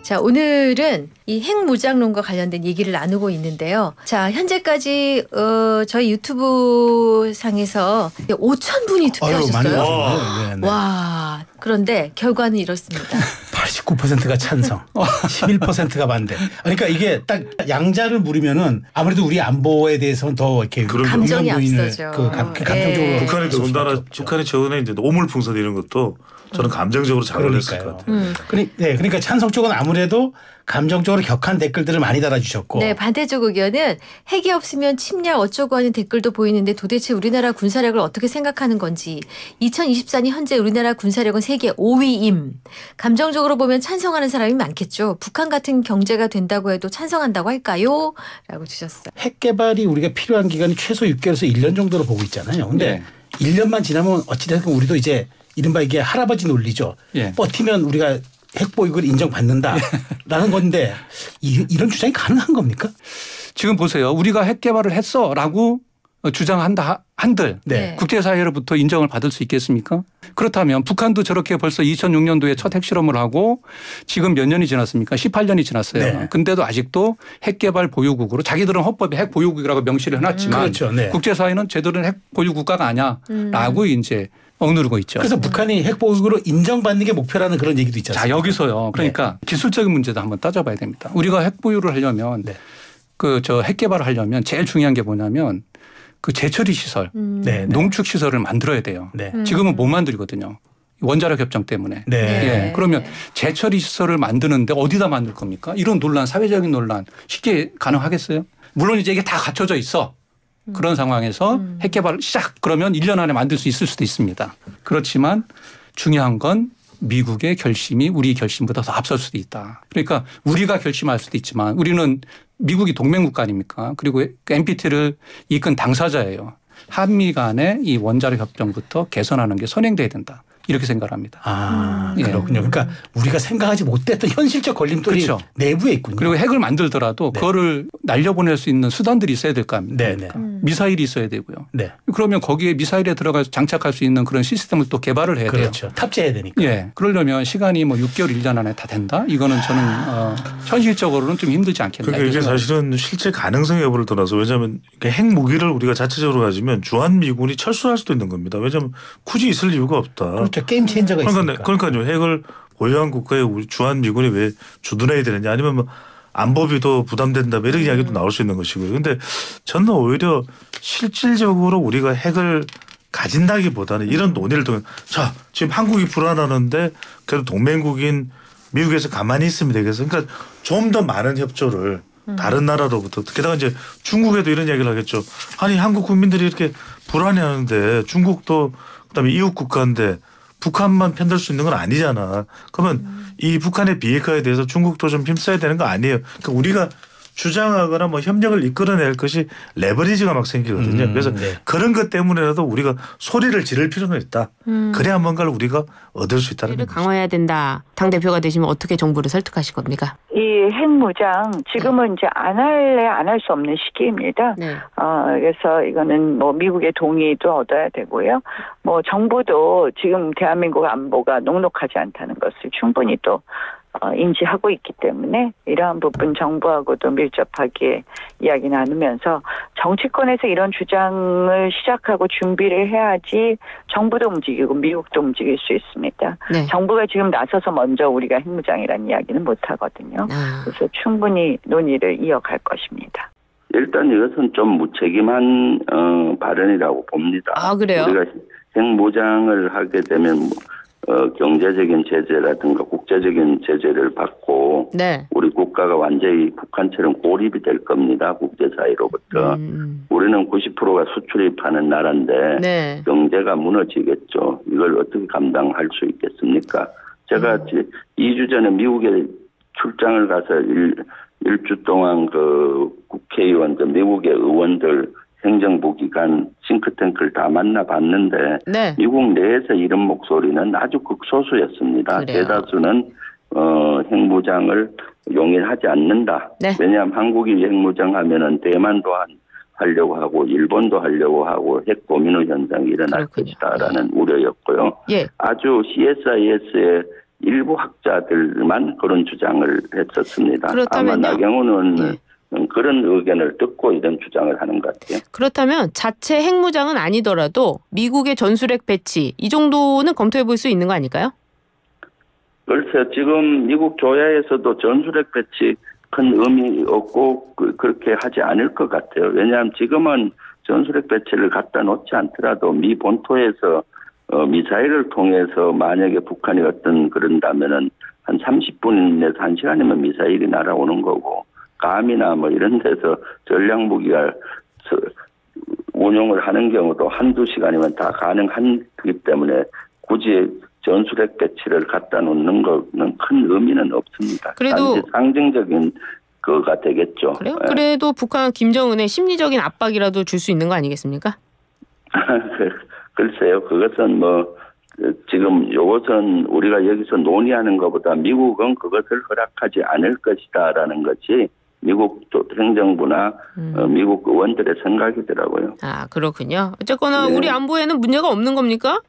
자, 오늘은 이 핵무장론과 관련된 얘기를 나누고 있는데요. 자, 현재까지 저희 유튜브 상에서 5,000분이 투표하셨어요. 와, 그런데 결과는 이렇습니다. 89%가 찬성, 11%가 반대. 그러니까 이게 딱 양자를 물으면은 아무래도 우리 안보에 대해서는 더 이렇게 감정이 앞서죠. 감정적으로 북한이 더군다나 북한이 최근에 이제 오물풍선 이런 것도 저는 감정적으로 작용했을 것 같아요. 그러니까 찬성 쪽은 아무래도 감정적으로 격한 댓글들을 많이 달아주셨고. 네, 반대쪽 의견은 핵이 없으면 침략 어쩌고 하는 댓글도 보이는데 도대체 우리나라 군사력을 어떻게 생각하는 건지. 2024년 현재 우리나라 군사력은 세계 5위임. 감정적으로 보면 찬성하는 사람이 많겠죠. 북한 같은 경제가 된다고 해도 찬성한다고 할까요? 라고 주셨어요. 핵 개발이 우리가 필요한 기간이 최소 6개월에서 1년 정도로 보고 있잖아요. 근데 1년만 지나면 어찌됐든 우리도 이제 이른바 이게 할아버지 논리죠. 버티면 우리가 핵 보유국을 인정받는다라는 건데 이런 주장이 가능한 겁니까? 지금 보세요. 우리가 핵 개발을 했어라고 주장한다 한들 국제사회로부터 인정을 받을 수 있겠습니까? 그렇다면 북한도 저렇게 벌써 2006년도에 첫 핵실험을 하고 지금 몇 년이 지났습니까? 18년이 지났어요. 근데도 아직도 핵 개발 보유국으로 자기들은 헌법에 핵 보유국이라고 명시를 해놨지만 국제사회는 제대로 핵 보유 국가가 아니야라고 이제 억누르고 있죠. 그래서 북한이 핵 보유국으로 인정받는 게 목표라는 그런 얘기도 있잖아요. 자, 여기서요. 그러니까 기술적인 문제도 한번 따져봐야 됩니다. 우리가 핵 보유를 하려면 핵 개발을 하려면 제일 중요한 게 뭐냐면 그 재처리 시설, 농축 시설을 만들어야 돼요. 지금은 못 만들거든요. 원자력 협정 때문에. 그러면 재처리 시설을 만드는데 어디다 만들 겁니까? 이런 논란, 사회적인 논란 쉽게 가능하겠어요? 물론 이제 이게 다 갖춰져 있어. 그런 상황에서 핵 개발을 시작 그러면 1년 안에 만들 수 있을 수도 있습니다. 그렇지만 중요한 건 미국의 결심이 우리 결심보다 더 앞설 수도 있다. 그러니까 우리가 결심할 수도 있지만 우리는 미국이 동맹국가 아닙니까? 그리고 NPT를 이끈 당사자예요. 한미 간의 이 원자력 협정부터 개선하는 게 선행돼야 된다. 이렇게 생각을 합니다. 그렇군요. 그러니까 우리가 생각하지 못했던 현실적 걸림돌이 내부에 있군요. 그리고 핵을 만들더라도 그거를 날려보낼 수 있는 수단들이 있어야 될 거 아닙니까? 미사일이 있어야 되고요. 그러면 거기에 미사일에 들어가서 장착할 수 있는 그런 시스템을 또 개발을 해야 돼요. 탑재해야 되니까. 그러려면 시간이 뭐 6개월, 1년 안에 다 된다? 이거는 저는 현실적으로는 좀 힘들지 않겠나. 그러니까 이게 사실은 실제 가능성 여부를 떠나서 왜냐하면 핵무기를 우리가 자체적으로 가지면 주한미군이 철수할 수도 있는 겁니다. 왜냐하면 굳이 있을 이유가 없다. 그렇죠. 게임 체인저가 있으니까. 그러니까요. 핵을 보유한 국가에 우리 주한미군이 왜 주둔해야 되느냐 아니면 뭐 안보비도 부담된다 이런 이야기도 나올 수 있는 것이고요. 그런데 저는 오히려 실질적으로 우리가 핵을 가진다기보다는 이런 논의를 통해 자 지금 한국이 불안하는데 그래도 동맹국인 미국에서 가만히 있으면 되겠어. 그러니까 좀 더 많은 협조를 다른 나라로부터 게다가 이제 중국에도 이런 이야기를 하겠죠. 아니 한국 국민들이 이렇게 불안해하는데 중국도 그다음에 이웃 국가인데 북한만 편들 수 있는 건 아니잖아. 그러면 이 북한의 비핵화에 대해서 중국도 좀 힘써야 되는 거 아니에요. 그러니까 우리가 주장하거나 뭐 협력을 이끌어낼 것이 레버리지가 막 생기거든요. 그래서 그런 것 때문에라도 우리가 소리를 지를 필요는 있다. 그래야 뭔가를 우리가 얻을 수 있다는 거죠. 강화해야 된다. 당대표가 되시면 어떻게 정부를 설득하실 겁니까? 이 핵무장 지금은 이제 안 할래 안 할 수 없는 시기입니다. 그래서 이거는 뭐 미국의 동의도 얻어야 되고요. 뭐 정부도 지금 대한민국 안보가 녹록하지 않다는 것을 충분히 또 인지하고 있기 때문에 이러한 부분 정부하고도 밀접하게 이야기 나누면서 정치권에서 이런 주장을 시작하고 준비를 해야지 정부도 움직이고 미국도 움직일 수 있습니다. 정부가 지금 나서서 먼저 우리가 핵무장이라는 이야기는 못하거든요. 그래서 충분히 논의를 이어갈 것입니다. 일단 이것은 좀 무책임한 발언이라고 봅니다. 아, 그래요? 우리가 핵무장을 하게 되면 경제적인 제재라든가 국제적인 제재를 받고 우리 국가가 완전히 북한처럼 고립이 될 겁니다. 국제사회로부터. 우리는 90%가 수출입하는 나라인데 경제가 무너지겠죠. 이걸 어떻게 감당할 수 있겠습니까? 제가 2주 전에 미국에 출장을 가서 일주 동안 그 국회의원들, 미국의 의원들 행정부 기관 싱크탱크를 다 만나봤는데 미국 내에서 이런 목소리는 아주 극소수였습니다. 대다수는 핵무장을 용인하지 않는다. 왜냐하면 한국이 핵무장하면은 대만도 하려고 하고 일본도 하려고 하고 핵 도미노 현상이 일어날 것이다라는 우려였고요. 아주 CSIS의 일부 학자들만 그런 주장을 했었습니다. 아마 나경원은 그런 의견을 듣고 이런 주장을 하는 것 같아요. 그렇다면 자체 핵무장은 아니더라도 미국의 전술핵 배치 이 정도는 검토해 볼 수 있는 거 아닐까요? 글쎄요. 지금 미국 조야에서도 전술핵 배치 큰 의미 없고 그렇게 하지 않을 것 같아요. 왜냐하면 지금은 전술핵 배치를 갖다 놓지 않더라도 미 본토에서 미사일을 통해서 만약에 북한이 그런다면은 한 30분에서 1시간이면 미사일이 날아오는 거고 감이나 뭐 이런 데서 전략무기가 운용을 하는 경우도 한두 시간이면 다 가능하기 때문에 굳이 전술핵 배치를 갖다 놓는 거는 큰 의미는 없습니다. 그래도 상징적인 거가 되겠죠. 그래요? 그래도 북한 김정은의 심리적인 압박이라도 줄 수 있는 거 아니겠습니까? 글쎄요. 그것은 뭐 지금 이것은 우리가 여기서 논의하는 것보다 미국은 그것을 허락하지 않을 것이다라는 것이 미국 행정부나 미국 의원들의 생각이더라고요. 아 그렇군요. 어쨌거나 우리 안보에는 문제가 없는 겁니까?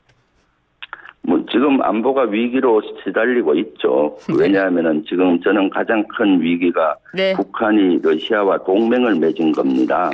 뭐 지금 안보가 위기로 시달리고 있죠. 왜냐하면은 지금 저는 가장 큰 위기가 북한이 러시아와 동맹을 맺은 겁니다.